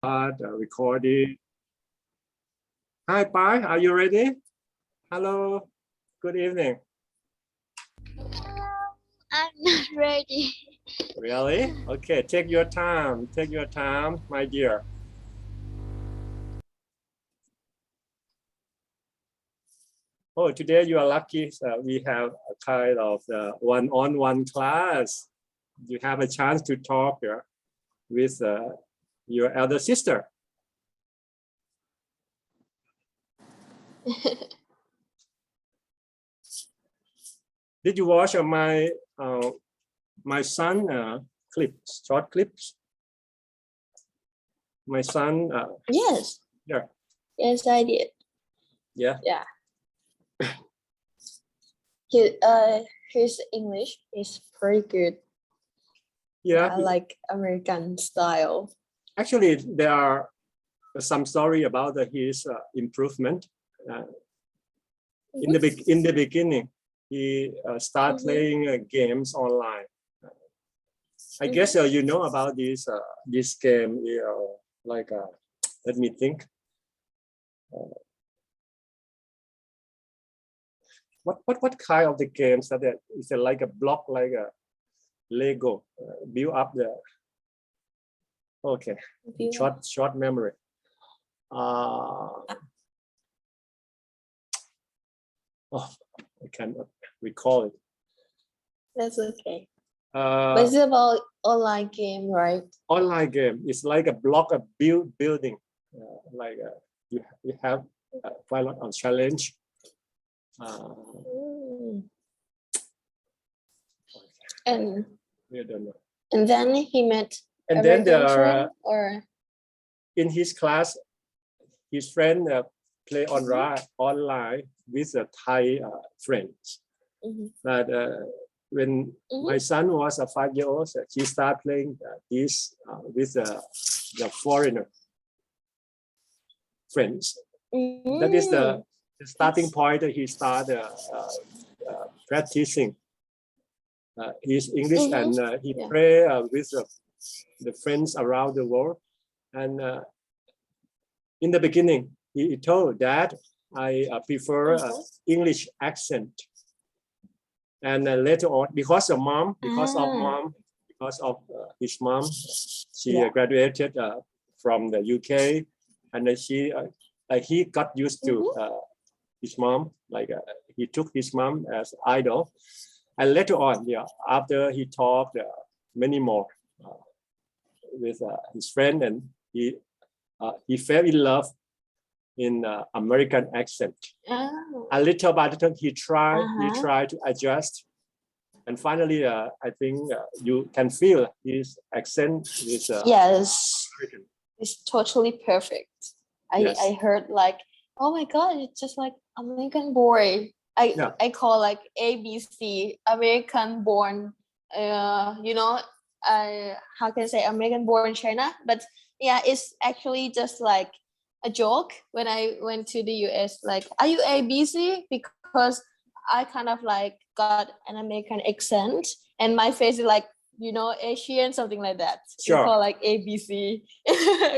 Recording. Hi, Pai, are you ready? Hello, good evening. I'm not ready. Really? Okay, take your time, my dear. Oh, today you are lucky. We have a kind of one-on-one class. You have a chance to talk with your elder sister. Did you watch my son short clips? My son. Yes. Yeah. Yes, I did. Yeah. Yeah. His English is pretty good. Yeah. Like American style. Actually, there are some story about his improvement. In the beginning, he started playing games online. I guess you know about this game. Like let me think. What kind of the games that is it like a block, like a Lego build up the. Okay, short memory. Oh, I cannot recall it. That's okay. But it's about online game, right? Online game. It's like a block of building. Like you have quite a lot of challenge. And we don't know. And then he met. And then there are in his class, his friend play online with Thai friends. But when my son was 5 years old, he started playing this with the foreigner friends. That is the starting point. He started practicing his English, and he play with the friends around the world. And in the beginning, he told that I prefer English accent. And later on, because of his mom, she graduated from the UK, and he got used to his mom. Like he took his mom as idol, and later on, after he talked many more with his friend, and he fell in love in American accent. A little by little, he tried to adjust, and finally, I think you can feel his accent is yes, American. It's totally perfect. I heard like, oh my god, it's just like American boy. I call like ABC, American born. You know, how can I say American born China? But yeah, it's actually just like a joke when I went to the US. Like, are you ABC? Because I kind of like got an American accent, and my face is like, you know, Asian, something like that. Sure. We call like ABC.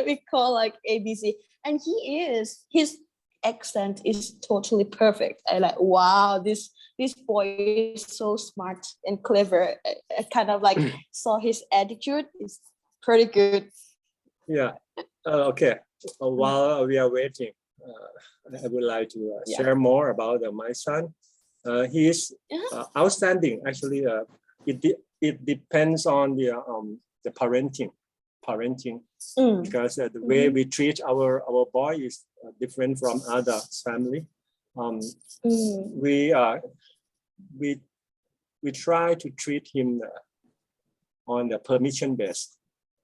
We call like ABC, and his accent is totally perfect. I like, wow, this boy is so smart and clever. I kind of like saw his attitude is pretty good. Yeah. Okay. While we are waiting, I would like to share more about my son. He is outstanding. Actually, it depends on the parenting, because the way we treat our boy is different from other family. We try to treat him on the permission based.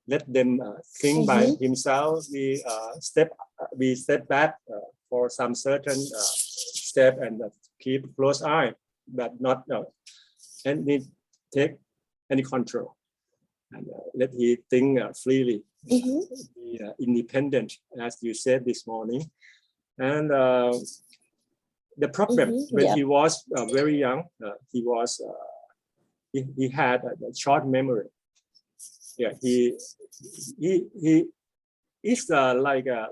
Let them think by himself. We step back for some certain step and keep a close eye, but not take any control. And let he think freely, be independent, as you said this morning. And the problem when he was very young, he had a short memory. Yeah, he it's like a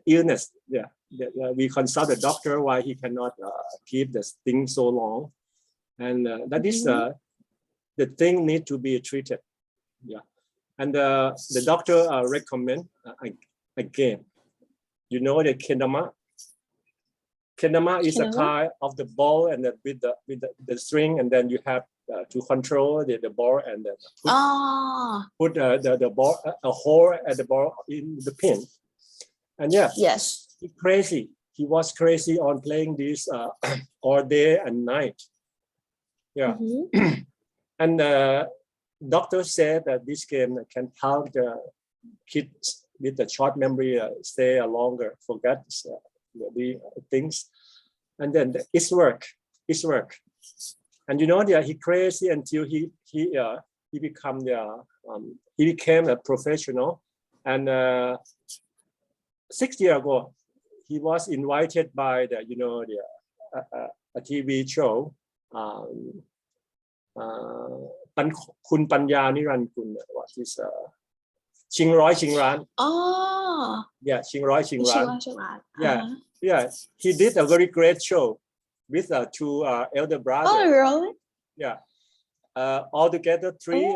illness. Yeah, we consult the doctor why he cannot keep the thing so long, and that is the thing need to be treated. Yeah, and the doctor recommend again. You know the kendama. Kendama is a kind of the ball and with the string, and then you have to control the ball and then put the ball a hole at the ball in the pin. And yes, he was crazy on playing this all day and night. Yeah. And doctor said that this game can help the kids with the short memory stay longer, forget the things, and then it's work. And you know, he crazy until he became a professional. And 6 years ago, he was invited by a TV show. คุณปัญญานิรันดร์กุล what is ชิงร้อยชิงล้าน yeah ชิงร้อยชิงล้าน yeah he did a very great show with two elder brothers. Oh really? Yeah, altogether three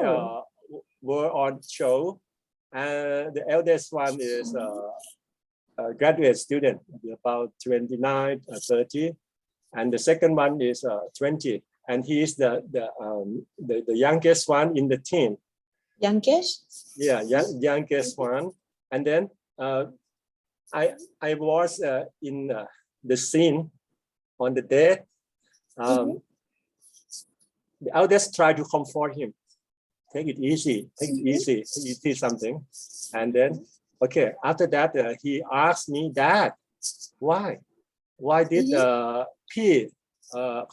were on show, and the eldest one is a graduate student about 29 30, and the second one is 20. And he is the youngest one in the team. Youngest? Yeah, youngest one. And then I was in the scene on the day. The eldest tried to comfort him. Take it easy. He something. And then, okay, after that, he asked me, Dad, why did P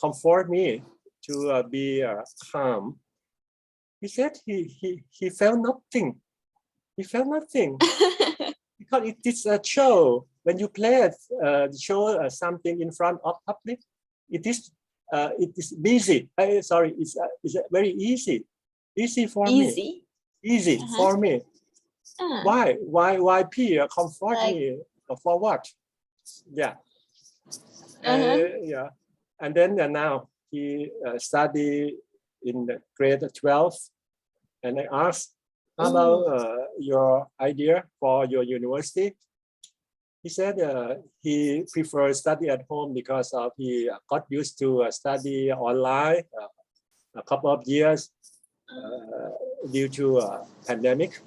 comfort me to be calm? He said he felt nothing. Because it is a show. When you play show something in front of public, it is busy. Sorry, it's very easy for me. Easy for me. Why P comfort me for what? Yeah. Yeah. And then now he study in grade 12, and I asked, how about your idea for your university? He said he prefers study at home because he got used to study online a couple of years due to pandemic,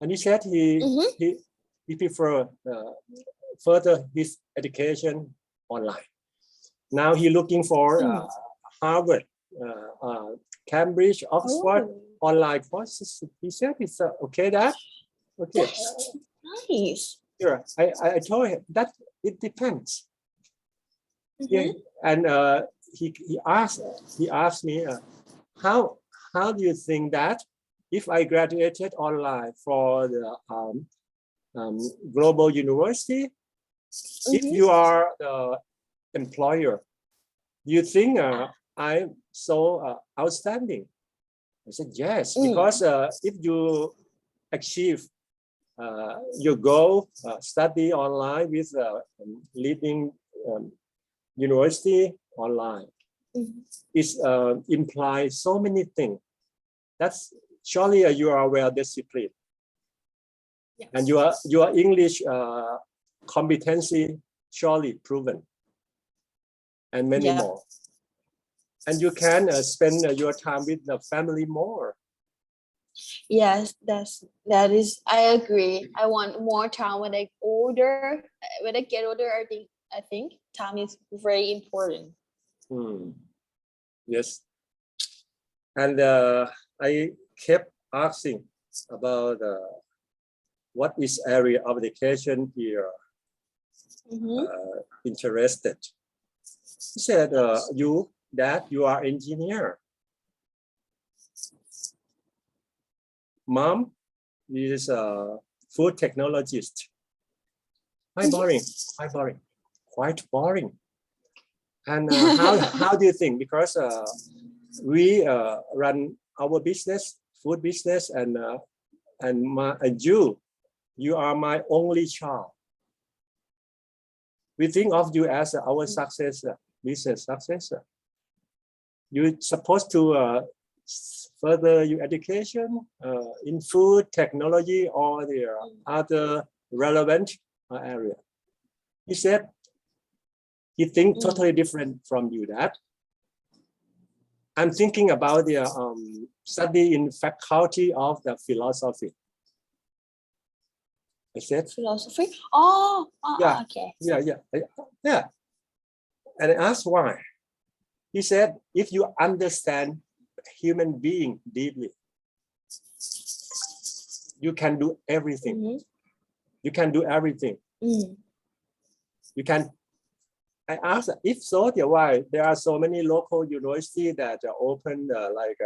and he said he prefer further his education online. Now he's looking for Harvard, Cambridge, Oxford online courses. He said it's okay. That okay. That's nice. Yeah, I told him that it depends. Yeah, and he asked me how do you think that if I graduated online for the global university, if you are the employer, do you think I'm so outstanding? I said yes, because if you achieve your goal, study online with leading university online, it implies so many things. That's surely you are well disciplined, yes. And your English competency surely proven, and many more. And you can spend your time with the family more. Yes, that is. I agree. I want more time when I older. When I get older, I think time is very important. Yes. And I kept asking about what is area of education here interested. He said, you are engineer. Mom is a food technologist. Quite boring. And how do you think? Because we run our business, food business, and you You are my only child. We think of you as our successor, business successor. You're supposed to further your education in food, technology, or the other relevant area. He said he thinks totally different from you. That I'm thinking about the study in faculty of the philosophy. I said philosophy. Oh, yeah, okay. Yeah. And I asked why. He said, if you understand human being deeply, you can do everything. You can do everything. You can. I asked, if so, why there are so many local universities that open like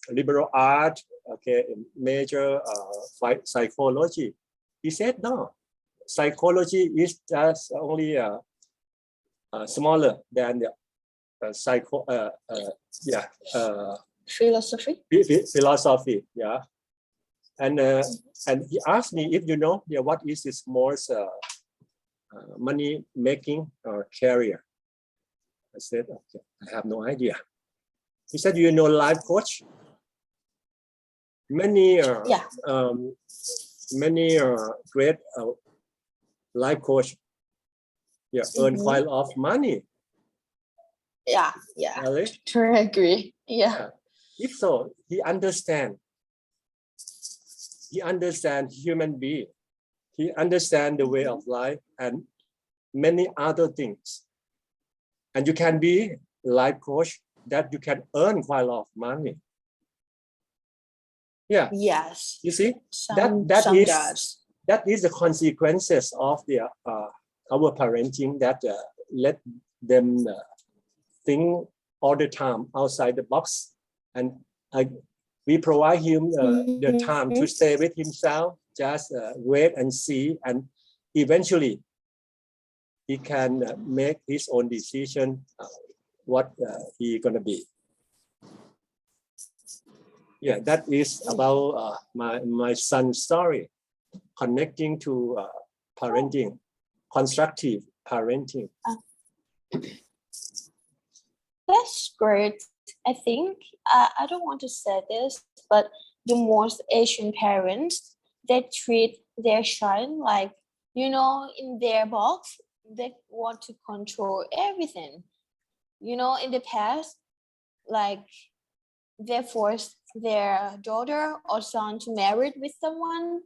liberal art, okay, major psychology. He said, no, psychology is just only smaller than the philosophy, yeah. And he asked me if you know, what is his most money making career. I said, okay, I have no idea. He said, you know, life coach. Many great life coach earn quite a lot of money. Yeah. Really? Sure, agree. Yeah. If so, he understand human being. He understand the way of life and many other things. And you can be life coach that you can earn quite a lot of money. Yeah. Yes. You see, that is the consequences of the our parenting that let them think all the time outside the box, and we provide him the time to stay with himself, just wait and see, and eventually he can make his own decision what he gonna be. Yeah, that is about my son's story, connecting to parenting, constructive parenting. That's great. I think I don't want to say this, but the most Asian parents, they treat their child like, in their box. They want to control everything. In the past, like they forced their daughter or son to marry with someone,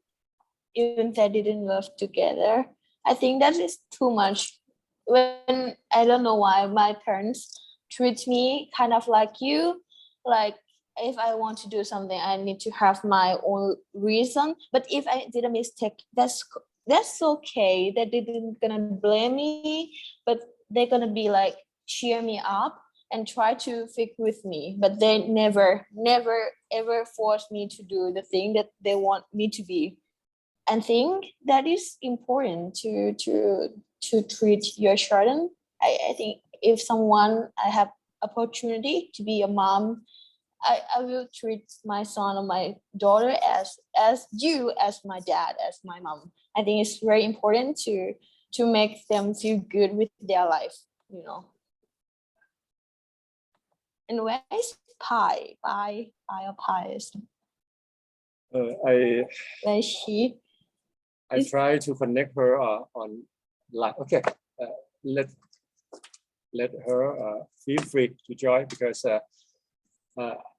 even if they didn't live together. I think that is too much. When I don't know why my parents treat me kind of like you, like if I want to do something, I need to have my own reason. But if I did a mistake, that's okay. They didn't gonna blame me, but they're gonna be like cheer me up and try to fix with me. But they never ever force me to do the thing that they want me to be. I think that is important to treat your children. I think if I have opportunity to be a mom, I will treat my son or my daughter as you, as my dad, as my mom. I think it's very important to make them feel good with their life, And where is Pi? Pi or Pies? Where is she? I try to connect her on line. Okay, let her feel free to join, because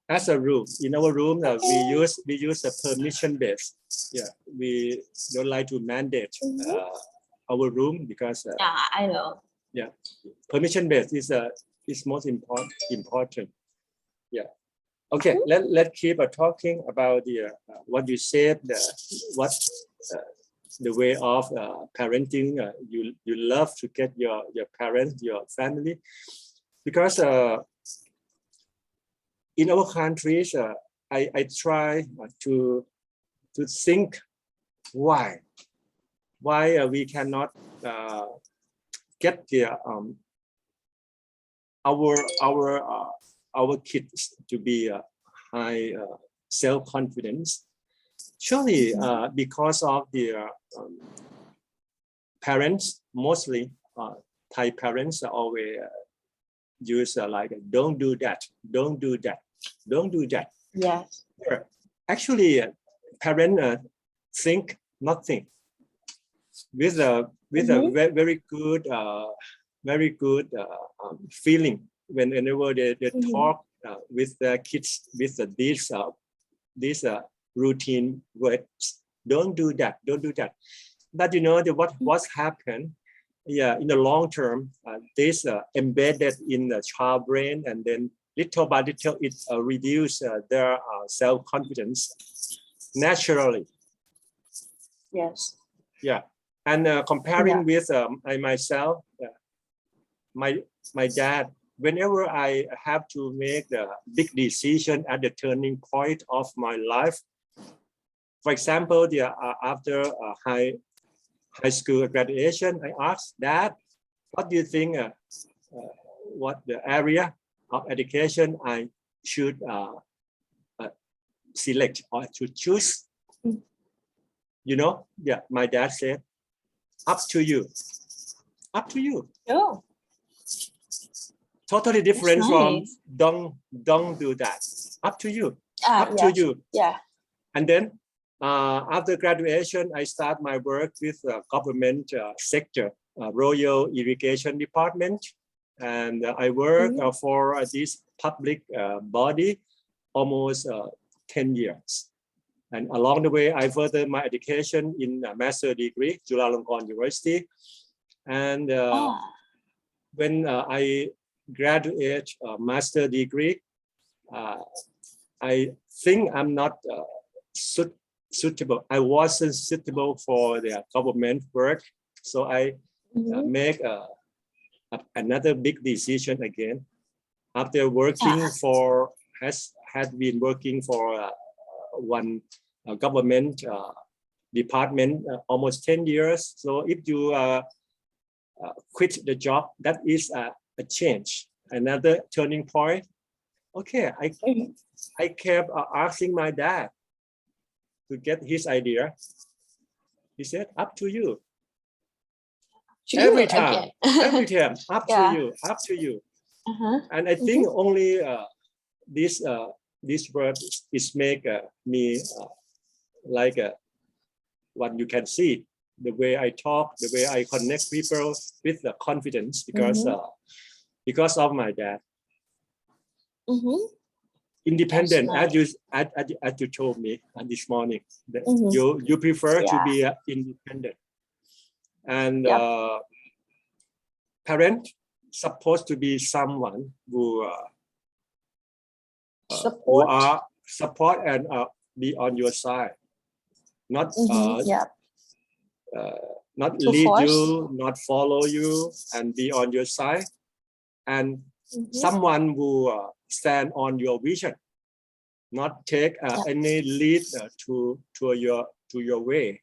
as a rule, in our room we use a permission based. Yeah, we don't like to mandate our room, because I know. Yeah, permission based is most important. Yeah. Okay, let's keep talking about the what you said, the way of parenting. You love to get your parents, your family, because in our countries, I try to think why we cannot get the our kids to be high self-confidence. Surely, because of the parents, mostly Thai parents always use like don't do that, don't do that, don't do that. Yes. Actually, parents think nothing with a very good feeling whenever they talk with their kids with these routine words. Don't do that, don't do that. But you know what's happened? Yeah, in the long term, this embedded in the child brain, and then little by little it reduce their self-confidence naturally. Yes. Yeah, and comparing with myself, my dad. Whenever I have to make the big decision at the turning point of my life, for example, after high school graduation, I asked Dad, what do you think? What the area of education I should select or to choose? You know, yeah, my dad said, up to you, up to you. Oh. Totally different Nice. from don't do that. Up to you, up to you. Yeah. And then after graduation, I start my work with government sector, Royal Irrigation Department, and I work for this public body almost 10 years. And along the way, I furthered my education in a master degree, Chulalongkorn University. And when I graduate master degree, I think I'm not suitable. I wasn't suitable for the government work, so I make another big decision again. After working had been working for one government department almost 10 years. So if you quit the job, that is a change, another turning point. Okay, I kept asking my dad to get his idea. He said, up to you. Every time, up to you, up to you. And I think only this word is make me like what you can see, the way I talk, the way I connect people with the confidence because of my dad. Independent, as you told me this morning, that you prefer to be independent, and parent supposed to be someone who are support and be on your side, not not lead you, not follow you, and be on your side, and someone who stand on your vision, not take any lead to your way.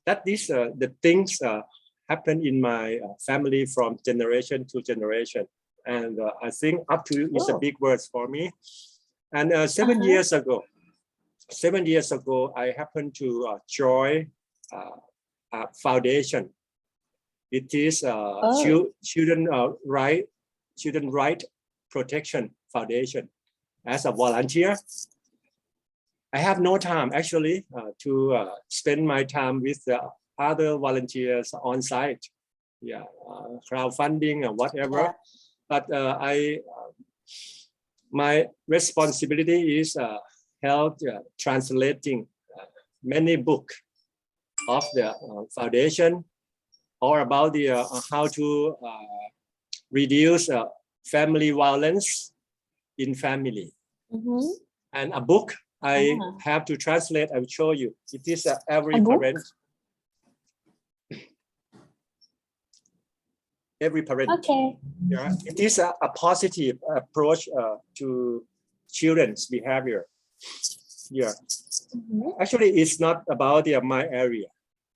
That is the things happen in my family from generation to generation, and I think up to you is a big word for me. And 7 years ago, I happened to join a foundation. It is Children Right Protection Foundation. As a volunteer, I have no time actually to spend my time with the other volunteers on site, crowdfunding or whatever. But my responsibility is help translating many books of the foundation, or about the how to reduce family violence in family. And a book I have to translate. I will show you. It is every parent. Every parent. Okay. It is a positive approach to children's behavior. Actually, it's not about my area.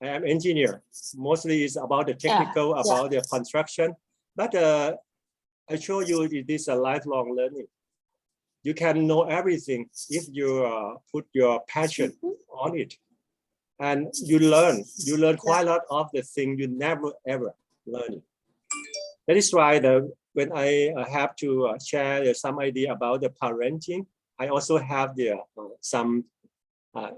I am engineer. Mostly it's about the technical, about the construction. But I show you it is a lifelong learning. you can know everything if you put your passion on it, and you learn quite a lot of the thing you never ever learn. That is why when I have to share some idea about the parenting, I also have some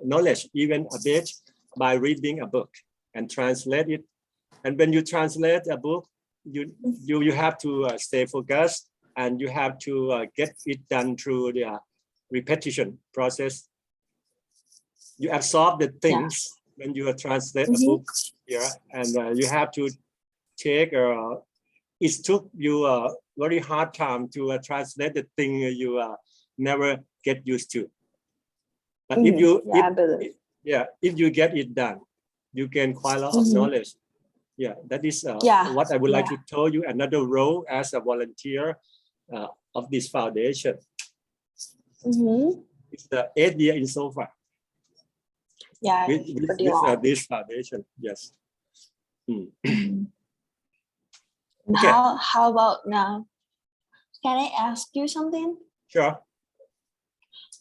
knowledge, even a bit, by reading a book and translate it. And when you translate a book, you have to stay focused, and you have to get it done through the repetition process. You absorb the things when you translate a book here, and you have to take. It took you a very hard time to translate the thing you never get used to. But if you get it done, you gain quite a lot of knowledge. Yeah, that is what I would like to tell you. Another role as a volunteer of this foundation. It's the 8th year in so far. Yeah, with this foundation. Yes. Okay. How about now? Can I ask you something? Sure.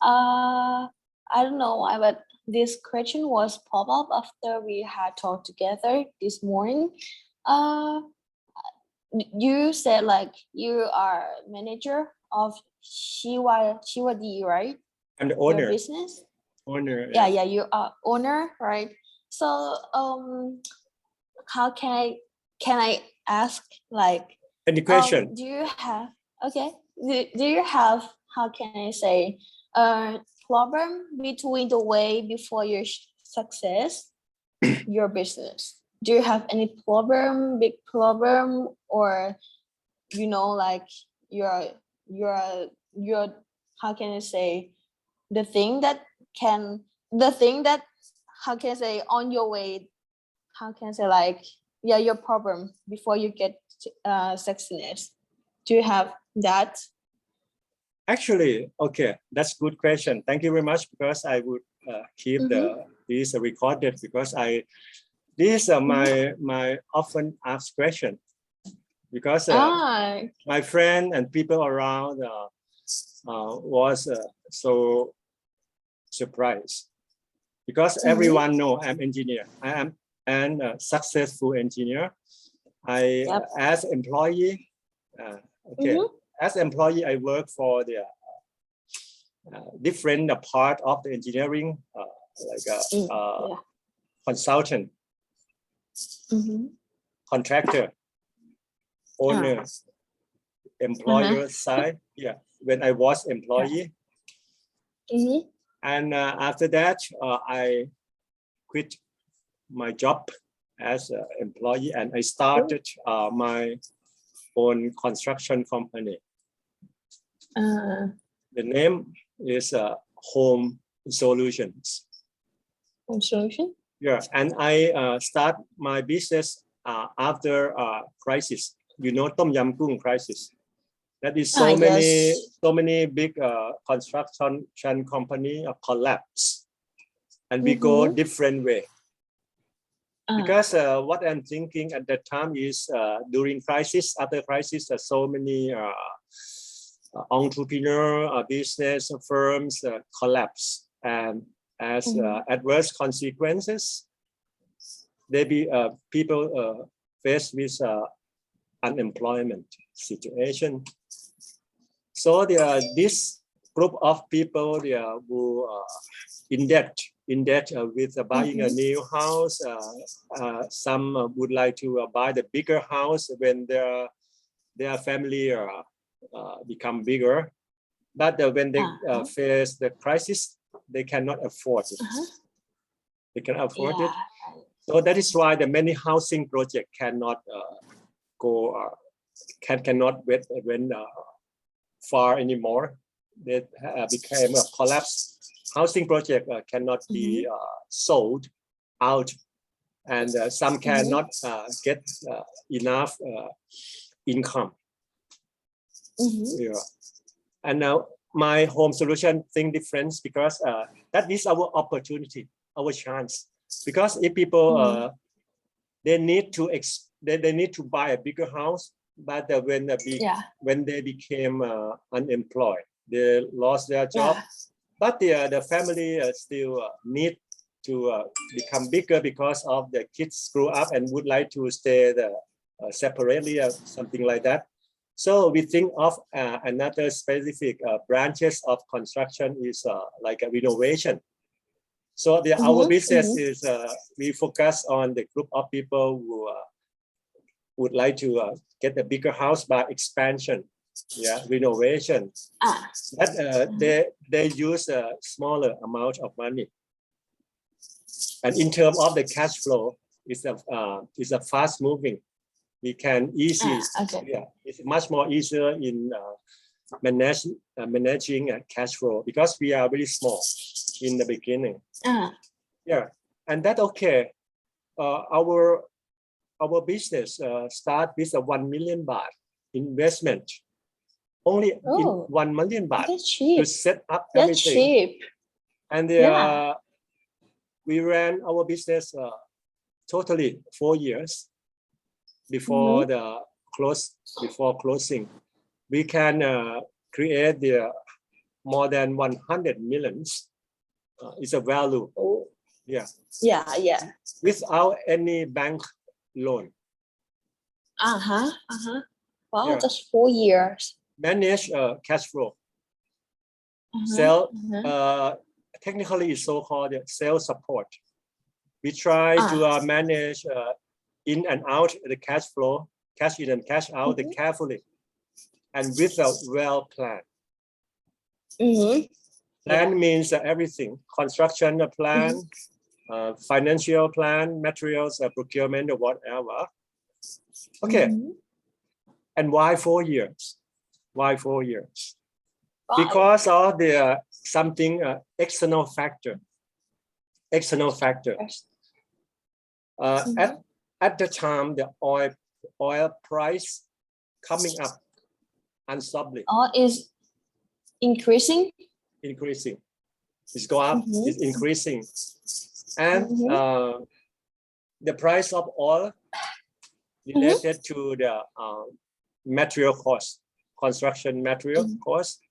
I don't know, but this question was pop up after we had talked together this morning. You said like you are manager of Shiwa D, right? I'm the owner. Your business. Owner. Yeah, you are owner, right? So how can I ask like any question? Do you have do you have, how can I say, problem between the way before your success, your business? Do you have any problem, big problem, or like your how can I say, the thing that how can I say on your way, how can I say, like your problem before you get success? Do you have that? Actually, okay, that's good question. Thank you very much, because I would keep this recorded, because this is my often asked question, because my friend and people around was so surprised, because everyone know I'm engineer. I am a successful engineer. As employee, as employee, I work for the different part of the engineering, like consultant, contractor, owner, employer side. Yeah, when I was employee, and after that, I quit my job as an employee, and I started my own construction company. The name is Home Solutions. Home Solution? Yeah, and I start my business after crisis. Tom Yam Goong crisis. That is so many big construction company collapse, and we go different way. Because what I'm thinking at that time is during crisis, after crisis, so many entrepreneur business firms collapse, and as adverse consequences, people faced with unemployment situation. So this group of people who in debt with buying a new house. Some would like to buy the bigger house when their family become bigger, but when they face the crisis, they cannot afford it. They cannot afford it. So that is why the many housing project cannot go cannot went far anymore. They became a collapse. Housing project cannot be sold out, and some cannot get enough income. Yeah. And now my home solution think different, because that is our opportunity, our chance. Because if people they need to buy a bigger house, but when they became unemployed, they lost their job, Yeah. but the family still need to become bigger because of the kids grew up and would like to stay separately or something like that. So we think of another specific branches of construction is like a renovation. So our business is we focus on the group of people who would like to get a bigger house by expansion, renovation. That they use a smaller amount of money. And in terms of the cash flow, it's a fast moving. We can easily, it's much more easier in managing cash flow because we are very small in the beginning. Yeah, and that okay. Our business start with a 1 million baht investment. Only in 1 million baht to set up everything. Cheap. And we ran our business totally 4 years before before closing. We can create more than 100 millions. It's a value. Yeah. Without any bank loan. Wow, just 4 years. Manage cash flow. Sell. Technically, it's so-called sales support. We try to manage in and out the cash flow, cash in and cash out carefully, and with a well plan. Plan means everything: construction plan, financial plan, materials, procurement, or whatever. Okay. And why 4 years? Why 4 years? Because of the something external factor. External factor. At the time, the oil price coming up unstoppably. Is increasing. Increasing. It's go up. It's increasing, and the price of oil related to the material cost, construction material cost.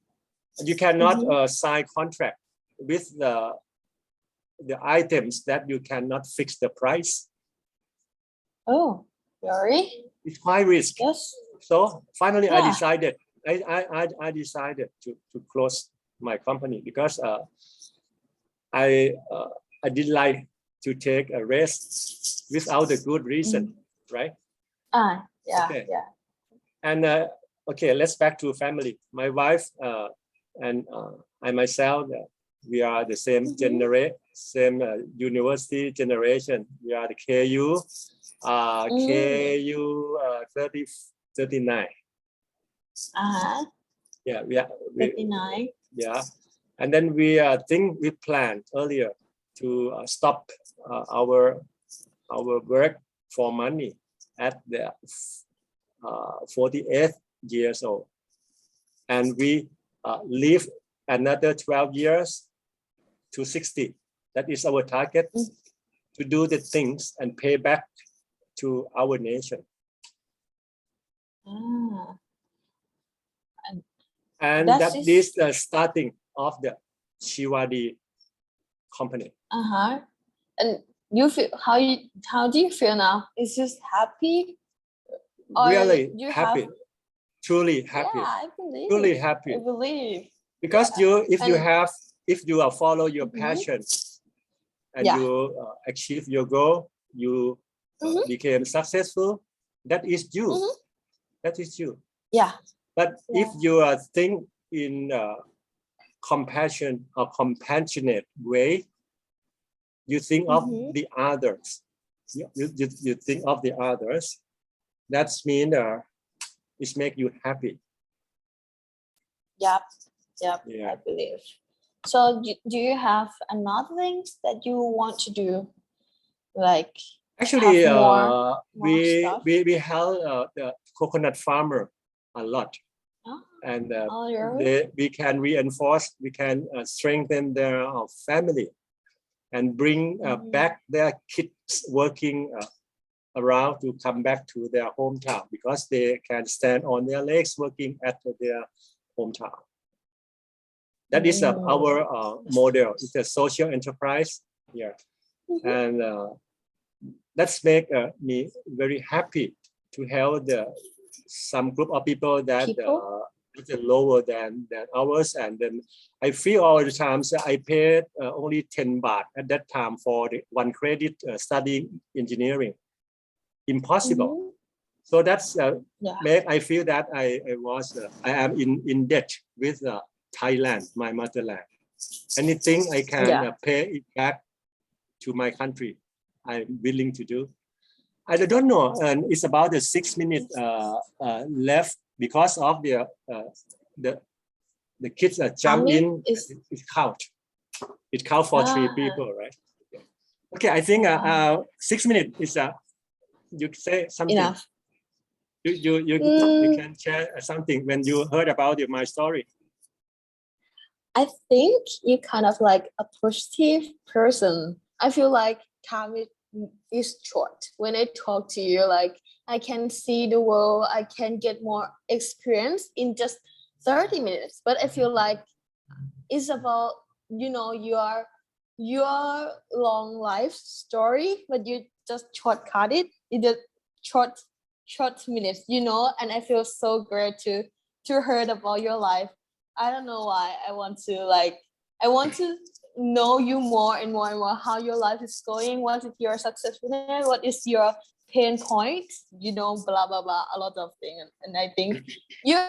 You cannot sign contract with the items that you cannot fix the price. Oh, really? It's high risk. Yes. So finally, I decided. I decided to close my company because I didn't like to take a rest without a good reason, right? And okay, let's back to family. My wife and I myself, we are the same same university generation. We are the KU 39. Yeah, we are 39. Yeah, and then we planned earlier to stop our work for money at the 48 years old, and we live another 12 years to 60. That is our target, to do the things and pay back to our nation. And that is the starting of the Shivadi company. And you feel how do you feel now? Is just happy? Really happy. Truly happy. Yeah, I believe. Truly happy. I believe. Because if you follow your passion and you achieve your goal, you became successful. That is you. That is you. Yeah. But if you think in a compassion or compassionate way, you think of the others. You think of the others. That means it makes you happy. Yep. I believe. So do you have another things that you want to do, like actually more we help the coconut farmer a lot, and we can reinforce, we can strengthen their family and bring back their kids working around to come back to their hometown because they can stand on their legs working at their hometown. That is our model. It's a social enterprise. Yeah, and that's make me very happy to help some group of people that is lower than ours, and then I feel all the times I paid only 10 baht at that time for the 1 credit studying engineering. Impossible. So that's make I feel that I am in debt with Thailand, my motherland. Anything I can pay it back to my country, I'm willing to do. I don't know, and it's about the 6 minutes left because of the kids jump in. It count for 3 people, right? Okay, I think 6 minutes is you say something. Enough. You can share something when you heard about my story. I think you're kind of like a positive person. I feel like time is short. When I talk to you, like I can see the world, I can get more experience in just 30 minutes. But I feel like it's about, your long life story, but you just shortcut it in the short minutes, and I feel so great to hear about your life. I don't know why I want to know you more and more and more, how your life is going, what is your success rate, what is your pain point, blah blah blah, a lot of things. And I think you're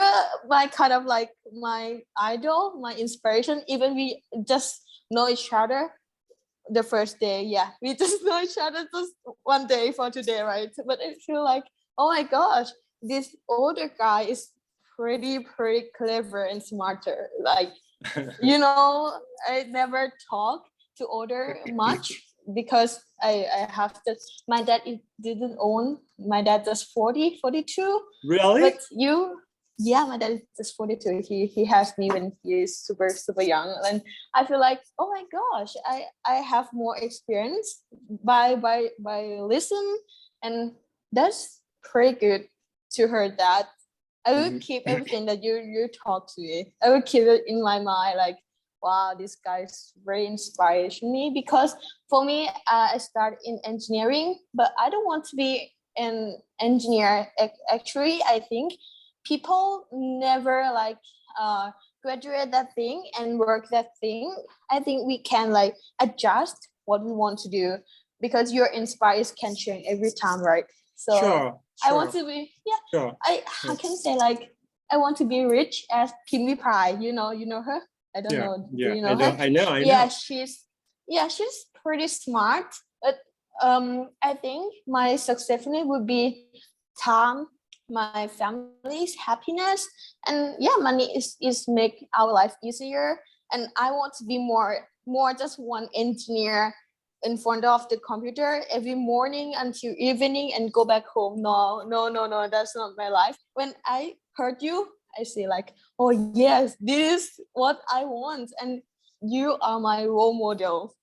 my kind of like my idol, my inspiration. Even we just know each other the first day, we just know each other just one day for today, right? But I feel like, oh my gosh, this older guy is pretty clever and smarter. Like, I never talk to older much because I have to. My dad didn't own. My dad just 42. Really? But my dad is just 42. He has me when he is super young, and I feel like, oh my gosh, I have more experience by listen, and that's pretty good to hear that. I will keep everything that you talk to me. I will keep it in my mind, like, wow, this guy is very inspiring me, because for me, I started in engineering, but I don't want to be an engineer. Actually, I think people never graduate that thing and work that thing. I think we can like adjust what we want to do, because your inspires can change every time, right? So sure. I want to be I can say like I want to be rich as Pimmy Pie. You know her? I don't know. Do you know her? I know. Yeah, she's pretty smart. But I think my success in it would be time, my family's happiness, and money is make our life easier. And I want to be more just one engineer in front of the computer every morning until evening and go back home. No, that's not my life. When I heard you, I say like, oh yes, this is what I want, and you are my role model.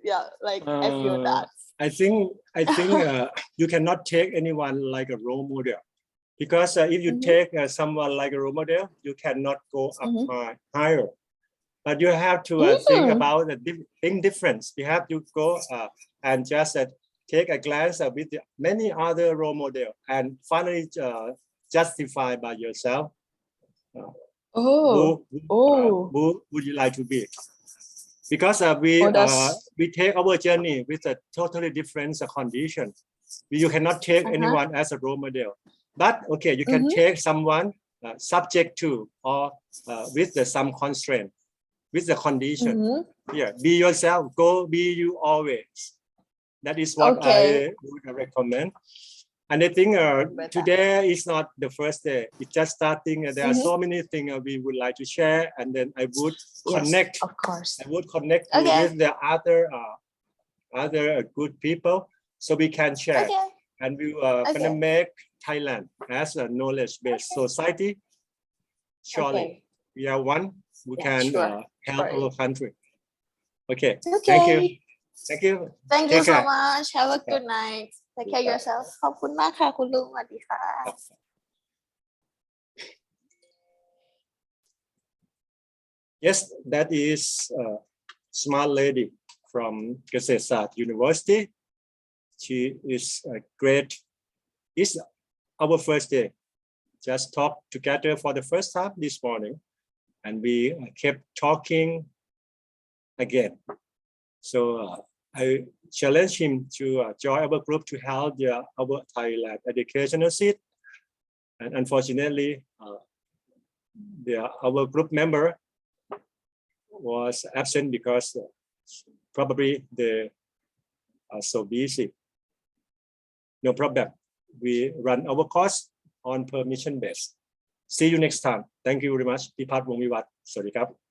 I feel that. I think you cannot take anyone like a role model, because if you take someone like a role model, you cannot go up higher. But you have to think about the difference. You have to go and just take a glance with many other role models, and finally justify by yourself who would you like to be. Because we take our journey with a totally different condition. You cannot take anyone as a role model. But okay, you can take someone subject to or with some constraint, with the condition. Be yourself. Go be you always. That is what I would recommend. And I think today is not the first day. It's just starting. There are so many things we would like to share, and then I would connect. Of course. I would connect you with the other good people, so we can share, and we gonna make Thailand as a knowledge-based society. Surely, we are one. We can help our country. Okay. Thank you. Thank you. Thank you so much. Have a good night. Take care of yourself. ขอบคุณมากค่ะคุณลุง สวัสดีค่ะ Yes, that is a smart lady from Gesesat University. She is a great. It's our first day. Just talked together for the first time this morning, and we kept talking again. So I challenged him to join our group to help our Thailand educational seat. And unfortunately, our group member was absent because probably they are so busy. No problem. We run our course on permission base. See you next time. Thank you very much. พิพัฒน์ วงศ์วิวัฒน์ สวัสดีครับ